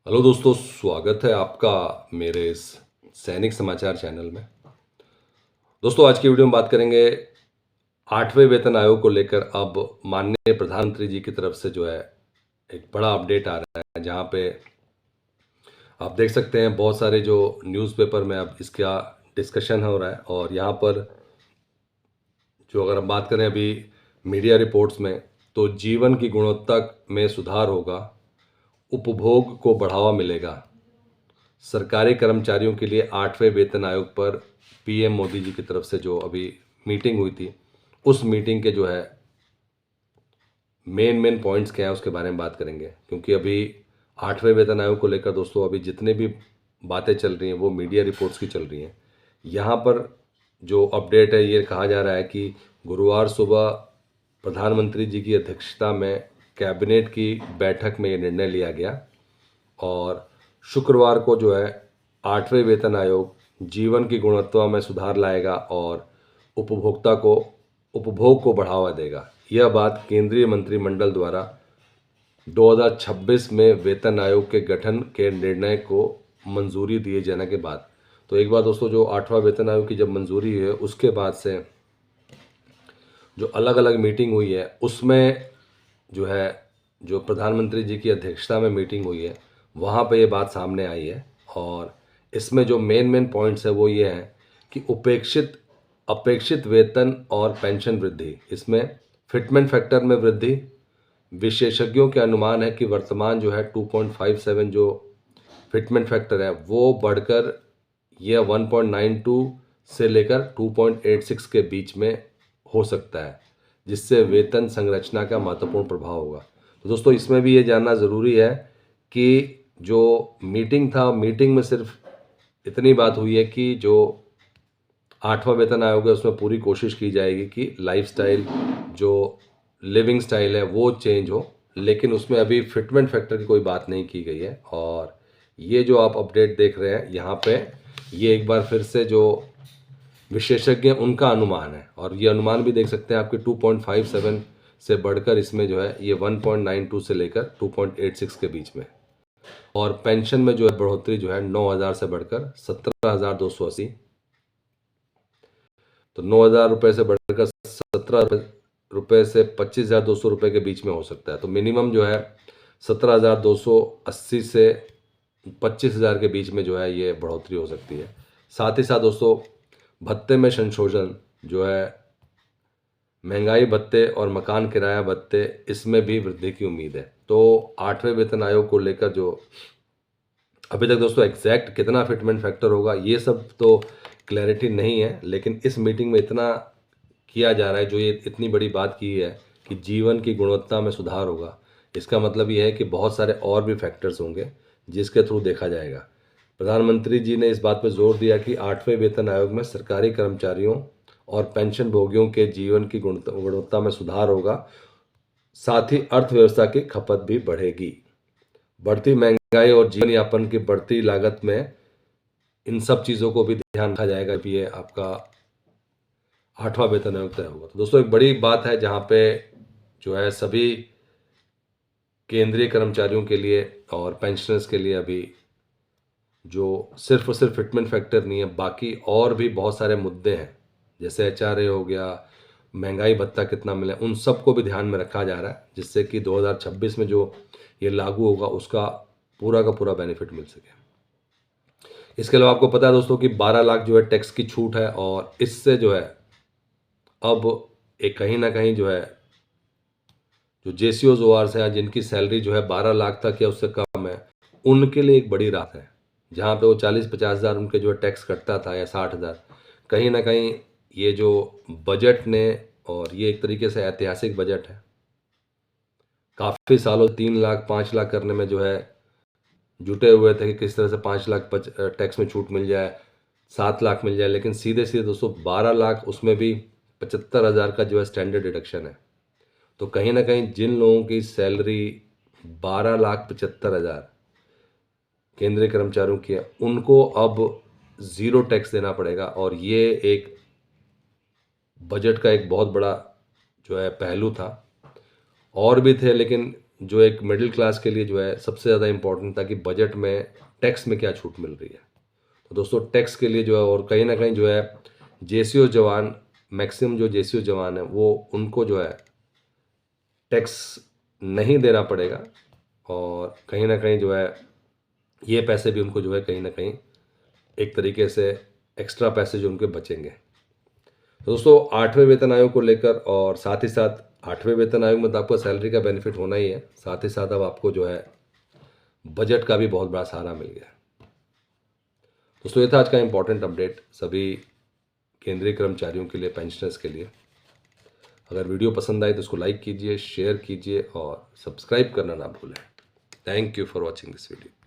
Hello दोस्तों, स्वागत है आपका मेरे इस सैनिक समाचार चैनल में। दोस्तों, आज की वीडियो में बात करेंगे 8वें वेतन आयोग को लेकर। अब माननीय प्रधानमंत्री जी की तरफ से जो है एक बड़ा अपडेट आ रहा है, जहां पे आप देख सकते हैं बहुत सारे जो न्यूज़पेपर में अब इसका डिस्कशन हो रहा है। और यहाँ पर जो अगर हम बात करें अभी मीडिया रिपोर्ट्स में, तो जीवन की गुणवत्ता में सुधार होगा, उपभोग को बढ़ावा मिलेगा, सरकारी कर्मचारियों के लिए 8वें वेतन आयोग पर पीएम मोदी जी की तरफ से जो अभी मीटिंग हुई थी, उस मीटिंग के जो है मेन पॉइंट्स क्या है उसके बारे में बात करेंगे। क्योंकि अभी 8वें वेतन आयोग को लेकर दोस्तों अभी जितने भी बातें चल रही हैं वो मीडिया रिपोर्ट्स की चल रही हैं। यहाँ पर जो अपडेट है ये कहा जा रहा है कि गुरुवार सुबह प्रधानमंत्री जी की अध्यक्षता में कैबिनेट की बैठक में ये निर्णय लिया गया और शुक्रवार को जो है 8वें वेतन आयोग जीवन की गुणवत्ता में सुधार लाएगा और उपभोग को बढ़ावा देगा। यह बात केंद्रीय मंत्रिमंडल द्वारा 2026 में वेतन आयोग के गठन के निर्णय को मंजूरी दिए जाने के बाद। तो एक बार दोस्तों, जो 8वां वेतन आयोग की जब मंजूरी है उसके बाद से जो अलग अलग मीटिंग हुई है उसमें जो है जो प्रधानमंत्री जी की अध्यक्षता में मीटिंग हुई है वहाँ पे ये बात सामने आई है। और इसमें जो मेन पॉइंट्स है वो ये हैं कि अपेक्षित वेतन और पेंशन वृद्धि, इसमें फिटमेंट फैक्टर में वृद्धि। विशेषज्ञों के अनुमान है कि वर्तमान जो है 2.57 जो फिटमेंट फैक्टर है वो बढ़कर यह 1.92 से लेकर 2.86 के बीच में हो सकता है, जिससे वेतन संरचना का महत्वपूर्ण प्रभाव होगा। तो दोस्तों, इसमें भी ये जानना ज़रूरी है कि जो मीटिंग था, मीटिंग में सिर्फ इतनी बात हुई है कि जो 8वां वेतन आयोग है उसमें पूरी कोशिश की जाएगी कि लाइफस्टाइल, जो लिविंग स्टाइल है वो चेंज हो, लेकिन उसमें अभी फिटमेंट फैक्टर की कोई बात नहीं की गई है। और ये जो आप अपडेट देख रहे हैं यहाँ पे, ये एक बार फिर से जो विशेषज्ञ उनका अनुमान है, और ये अनुमान भी देख सकते हैं आपके 2.57 से बढ़कर इसमें जो है ये 1.92 से लेकर 2.86 के बीच में। और पेंशन में जो है बढ़ोतरी जो है 9,000 से बढ़कर 17,280, तो 9,000 रुपये से बढ़कर 17 रुपये से 25,200 रुपये के बीच में हो सकता है। तो मिनिमम जो है 17,280 से 25,000 के बीच में जो है ये बढ़ोतरी हो सकती है। साथ ही साथ दोस्तों, भत्ते में संशोधन जो है, महंगाई भत्ते और मकान किराया भत्ते, इसमें भी वृद्धि की उम्मीद है। तो 8वें वेतन आयोग को लेकर जो अभी तक दोस्तों एग्जैक्ट कितना फिटमेंट फैक्टर होगा ये सब तो क्लैरिटी नहीं है, लेकिन इस मीटिंग में इतना किया जा रहा है, जो ये इतनी बड़ी बात की है कि जीवन की गुणवत्ता में सुधार होगा। इसका मतलब ये है कि बहुत सारे और भी फैक्टर्स होंगे जिसके थ्रू देखा जाएगा। प्रधानमंत्री जी ने इस बात पर जोर दिया कि 8वें वेतन आयोग में सरकारी कर्मचारियों और पेंशन भोगियों के जीवन की गुणवत्ता में सुधार होगा, साथ ही अर्थव्यवस्था की खपत भी बढ़ेगी। बढ़ती महंगाई और जीवन यापन की बढ़ती लागत में इन सब चीज़ों को भी ध्यान रखा जाएगा कि ये आपका 8वां वेतन आयोग तय होगा। तो दोस्तों, एक बड़ी बात है जहाँ पे जो है सभी केंद्रीय कर्मचारियों के लिए और पेंशनर्स के लिए अभी जो सिर्फ और सिर्फ फिटमेंट फैक्टर नहीं है, बाकी और भी बहुत सारे मुद्दे हैं, जैसे एचआरए हो गया, महंगाई भत्ता कितना मिले, उन सबको भी ध्यान में रखा जा रहा है, जिससे कि 2026 में जो ये लागू होगा उसका पूरा का पूरा बेनिफिट मिल सके। इसके अलावा आपको पता है दोस्तों कि 12 लाख जो है टैक्स की छूट है, और इससे जो है अब एक कहीं ना कहीं जो है जो जेसीओज ओआर्स हैं जिनकी सैलरी जो है 12 लाख तक या उससे कम है, उनके लिए एक बड़ी राहत है। जहाँ पे वो 40-50 हज़ार उनके जो है टैक्स कटता था या 60 हज़ार, कहीं ना कहीं ये जो बजट ने, और ये एक तरीके से ऐतिहासिक बजट है, काफ़ी सालों 3 लाख 5 लाख करने में जो है जुटे हुए थे कि किस तरह से 5 लाख टैक्स में छूट मिल जाए, 7 लाख मिल जाए, लेकिन सीधे सीधे दोस्तों 12 लाख, उसमें भी 75 हज़ार का जो है स्टैंडर्ड डिडक्शन है। तो कहीं ना कहीं जिन लोगों की सैलरी 12,75,000 केंद्रीय कर्मचारियों की है, उनको अब ज़ीरो टैक्स देना पड़ेगा। और ये एक बजट का एक बहुत बड़ा जो है पहलू था। और भी थे, लेकिन जो एक मिडिल क्लास के लिए जो है सबसे ज़्यादा इम्पोर्टेंट था कि बजट में टैक्स में क्या छूट मिल रही है। तो दोस्तों टैक्स के लिए जो है और कहीं ना कहीं जो है जेसीओ जवान, मैक्सिमम जो जेसीओ जवान है वो उनको जो है टैक्स नहीं देना पड़ेगा, और कहीं ना कहीं जो है ये पैसे भी उनको जो है कहीं ना कहीं एक तरीके से एक्स्ट्रा पैसे जो उनके बचेंगे। तो दोस्तों 8वें वेतन आयोग को लेकर, और साथ ही साथ 8वें वेतन आयोग में तो आपको सैलरी का बेनिफिट होना ही है, साथ ही साथ अब आपको जो है बजट का भी बहुत बड़ा सहारा मिल गया। दोस्तों ये था आज का इम्पोर्टेंट अपडेट सभी केंद्रीय कर्मचारियों के लिए, पेंशनर्स के लिए। अगर वीडियो पसंद आए तो उसको लाइक कीजिए, शेयर कीजिए और सब्सक्राइब करना ना भूलें। Thank you for watching this video.